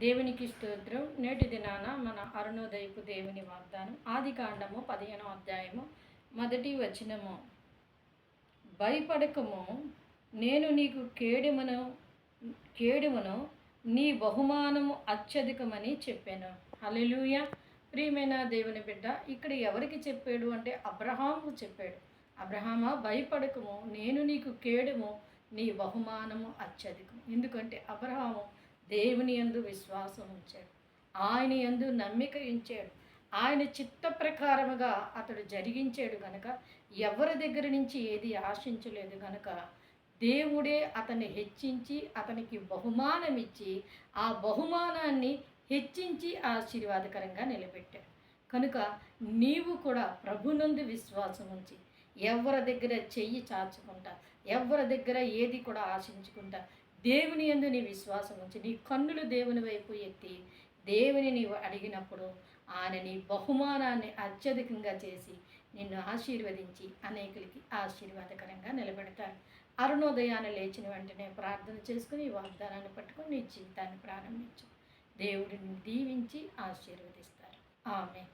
దేవునికి స్తోత్రం. నేటి దినాన మన అరుణోదయపు దేవుని వాగ్దానం ఆదికాండము 15వ అధ్యాయము 1వ వచనము. భయపడకము, నేను నీకు కేడుమును నీ బహుమానము అత్యధికమని చెప్పాను. హల్లెలూయా. ప్రియమైన దేవుని బిడ్డ, ఇక్కడ ఎవరికి చెప్పాడు అంటే అబ్రహాముకు చెప్పాడు. అబ్రహామా, భయపడకము, నేను నీకు కేడుము, నీ బహుమానము అత్యధికం. ఎందుకంటే అబ్రహాము దేవుని యందు విశ్వాసం ఉంచాడు, ఆయన యందు నమ్మిక ఉంచాడు, ఆయన చిత్త ప్రకారముగా అతడు జరిగించాడు కనుక ఎవరి దగ్గర నుంచి ఏది ఆశించలేదు కనుక దేవుడే అతన్ని హెచ్చించి అతనికి బహుమానం ఇచ్చి ఆ బహుమానాన్ని హెచ్చించి ఆశీర్వాదకరంగా నిలబెట్టాడు. కనుక నీవు కూడా ప్రభునందు విశ్వాసం ఉంచి ఎవరి దగ్గర చెయ్యి చాచుకుంటా, ఎవరి దగ్గర ఏది కూడా ఆశించుకుంటా, దేవుని యందు నీ విశ్వాసం ఉంచి నీ కన్నులు దేవుని వైపు ఎత్తి దేవుని నీవు అడిగినప్పుడు ఆయన నీ బహుమానాన్ని అత్యధికంగా చేసి నిన్ను ఆశీర్వదించి అనేకులకి ఆశీర్వాదకరంగా నిలబెడతారు. అరుణోదయాన్ని లేచిన వెంటనే ప్రార్థన చేసుకుని ఈ వాగ్దానాన్ని పట్టుకొని నీ జీవితాన్ని ప్రారంభించు. దేవుడిని దీవించి ఆశీర్వదిస్తారు. ఆమేన్.